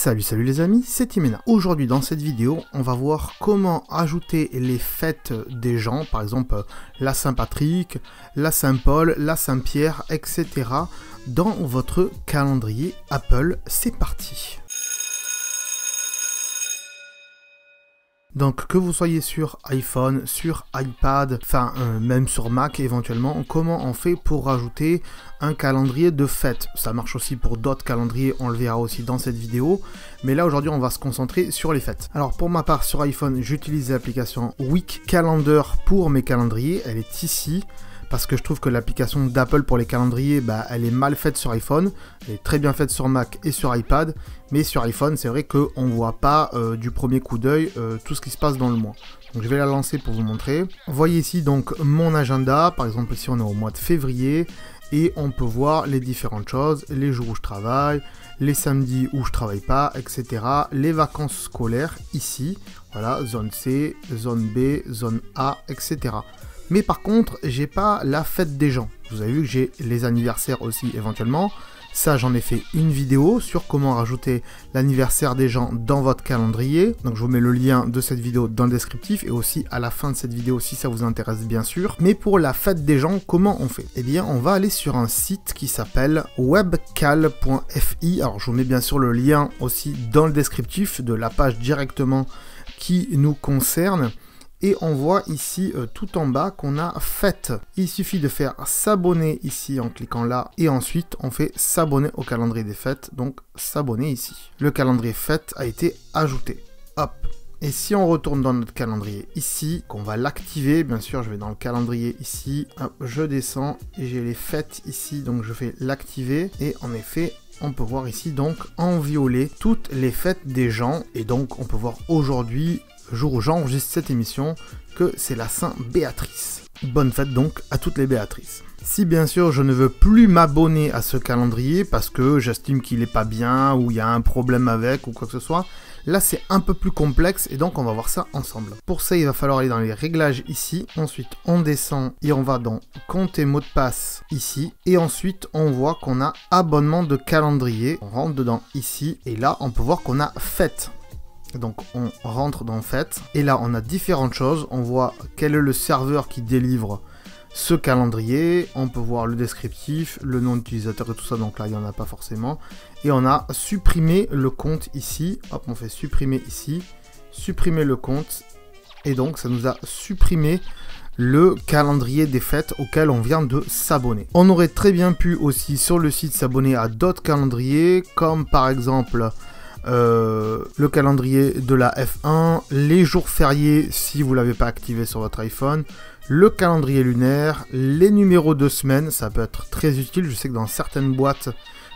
Salut les amis, c'est Timena. Aujourd'hui dans cette vidéo, on va voir comment ajouter les fêtes des gens, par exemple la Saint-Patrick, la Saint-Paul, la Saint-Pierre, etc. dans votre calendrier Apple. C'est parti. Donc que vous soyez sur iPhone, sur iPad, enfin même sur Mac éventuellement, comment on fait pour rajouter un calendrier de fête? Ça marche aussi pour d'autres calendriers, on le verra aussi dans cette vidéo, mais là aujourd'hui on va se concentrer sur les fêtes. Alors pour ma part sur iPhone, j'utilise l'application Week Calendar pour mes calendriers, elle est ici. Parce que je trouve que l'application d'Apple pour les calendriers, elle est mal faite sur iPhone, elle est très bien faite sur Mac et sur iPad, mais sur iPhone, c'est vrai qu'on ne voit pas du premier coup d'œil tout ce qui se passe dans le mois. Donc je vais la lancer pour vous montrer. Vous voyez ici donc mon agenda, par exemple ici on est au mois de février, et on peut voir les différentes choses, les jours où je travaille, les samedis où je travaille pas, etc. Les vacances scolaires ici, voilà, zone C, zone B, zone A, etc. Mais par contre, j'ai pas la fête des gens. Vous avez vu que j'ai les anniversaires aussi éventuellement. Ça, j'en ai fait une vidéo sur comment rajouter l'anniversaire des gens dans votre calendrier. Donc je vous mets le lien de cette vidéo dans le descriptif et aussi à la fin de cette vidéo si ça vous intéresse bien sûr. Mais pour la fête des gens, comment on fait? Eh bien, on va aller sur un site qui s'appelle webcal.fi. Alors je vous mets bien sûr le lien aussi dans le descriptif de la page directement qui nous concerne. Et on voit ici tout en bas qu'on a fête. Il suffit de faire s'abonner ici en cliquant là. Et ensuite on fait s'abonner au calendrier des fêtes. Donc s'abonner ici. Le calendrier fête a été ajouté. Hop. Et si on retourne dans notre calendrier ici, qu'on va l'activer, bien sûr je vais dans le calendrier ici. Hop, je descends et j'ai les fêtes ici. Donc je vais l'activer. Et en effet, on peut voir ici donc en violet toutes les fêtes des gens. Et donc on peut voir aujourd'hui, jour où j'enregistre cette émission, que c'est la Saint-Béatrice. Bonne fête donc à toutes les Béatrices. Si bien sûr je ne veux plus m'abonner à ce calendrier parce que j'estime qu'il n'est pas bien ou il y a un problème avec ou quoi que ce soit, là c'est un peu plus complexe et donc on va voir ça ensemble. Pour ça il va falloir aller dans les réglages ici, ensuite on descend et on va dans compte et mot de passe ici et ensuite on voit qu'on a abonnement de calendrier. On rentre dedans ici et là on peut voir qu'on a fête. Donc on rentre dans fête et là on a différentes choses, on voit quel est le serveur qui délivre ce calendrier, on peut voir le descriptif, le nom d'utilisateur et tout ça, donc là il n'y en a pas forcément, et on a supprimé le compte ici, hop on fait supprimer ici, supprimer le compte, et donc ça nous a supprimé le calendrier des fêtes auquel on vient de s'abonner. On aurait très bien pu aussi sur le site s'abonner à d'autres calendriers, comme par exemple le calendrier de la F1, les jours fériés si vous ne l'avez pas activé sur votre iPhone, le calendrier lunaire, les numéros de semaine, ça peut être très utile. Je sais que dans certaines boîtes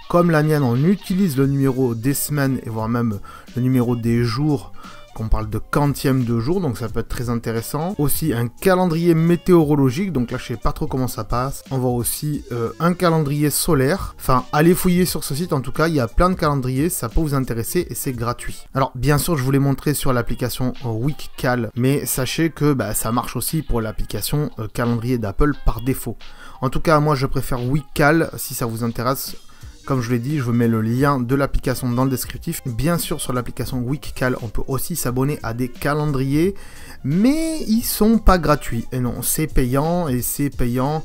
comme la mienne, on utilise le numéro des semaines et voire même le numéro des jours, qu'on parle de quantième de jour, donc ça peut être très intéressant. Aussi un calendrier météorologique, donc là je sais pas trop comment ça passe. On voit aussi un calendrier solaire. Enfin, allez fouiller sur ce site, en tout cas, il y a plein de calendriers, ça peut vous intéresser et c'est gratuit. Alors bien sûr, je vous l'ai montré sur l'application WeekCal, mais sachez que ça marche aussi pour l'application calendrier d'Apple par défaut. En tout cas, moi je préfère WeekCal si ça vous intéresse. Comme je l'ai dit, je vous mets le lien de l'application dans le descriptif. Bien sûr, sur l'application WeekCal, on peut aussi s'abonner à des calendriers, mais ils sont pas gratuits. Et non, c'est payant, et c'est payant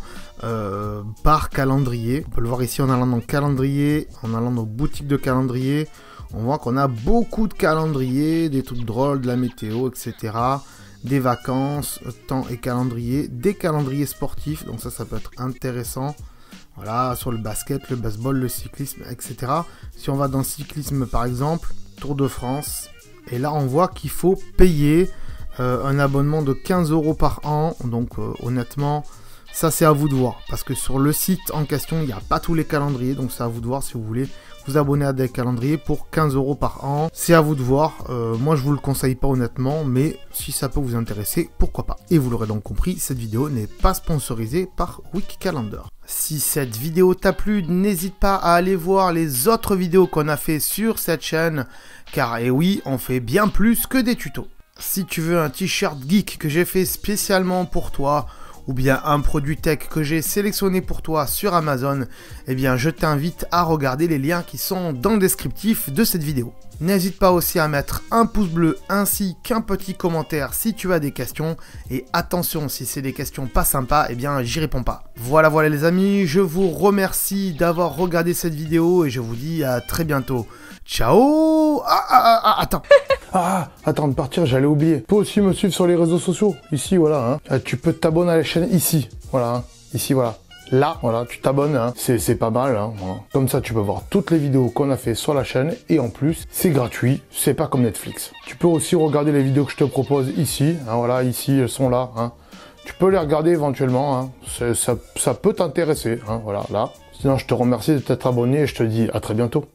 par calendrier. On peut le voir ici en allant dans calendrier, en allant dans boutique de calendrier. On voit qu'on a beaucoup de calendriers, des trucs drôles, de la météo, etc. Des vacances, temps et calendrier, des calendriers sportifs. Donc ça peut être intéressant. Voilà, sur le basket, le baseball, le cyclisme, etc. Si on va dans le cyclisme par exemple, Tour de France, et là on voit qu'il faut payer un abonnement de 15 € par an. Donc honnêtement, ça c'est à vous de voir. Parce que sur le site en question, il n'y a pas tous les calendriers. Donc c'est à vous de voir si vous voulez vous abonner à des calendriers pour 15 € par an. C'est à vous de voir. Moi je vous le conseille pas honnêtement, mais si ça peut vous intéresser, pourquoi pas. Et vous l'aurez donc compris, cette vidéo n'est pas sponsorisée par WeekCalendar. Si cette vidéo t'a plu, n'hésite pas à aller voir les autres vidéos qu'on a fait sur cette chaîne, car et oui, on fait bien plus que des tutos. Si tu veux un t-shirt geek que j'ai fait spécialement pour toi, ou bien un produit tech que j'ai sélectionné pour toi sur Amazon, eh bien je t'invite à regarder les liens qui sont dans le descriptif de cette vidéo. N'hésite pas aussi à mettre un pouce bleu ainsi qu'un petit commentaire si tu as des questions. Et attention, si c'est des questions pas sympas, eh bien j'y réponds pas. Voilà les amis, je vous remercie d'avoir regardé cette vidéo et je vous dis à très bientôt. Ciao. Attends. Attends de partir, j'allais oublier. Tu peux aussi me suivre sur les réseaux sociaux, ici voilà. Tu peux t'abonner à la chaîne ici, voilà. Ici voilà. Là, voilà, tu t'abonnes, hein. C'est pas mal, hein, voilà. Comme ça, tu peux voir toutes les vidéos qu'on a fait sur la chaîne et en plus, c'est gratuit, c'est pas comme Netflix. Tu peux aussi regarder les vidéos que je te propose ici, hein, voilà, ici, elles sont là, hein. Tu peux les regarder éventuellement, hein. Ça peut t'intéresser, hein, voilà, là. Sinon, je te remercie de t'être abonné et je te dis à très bientôt.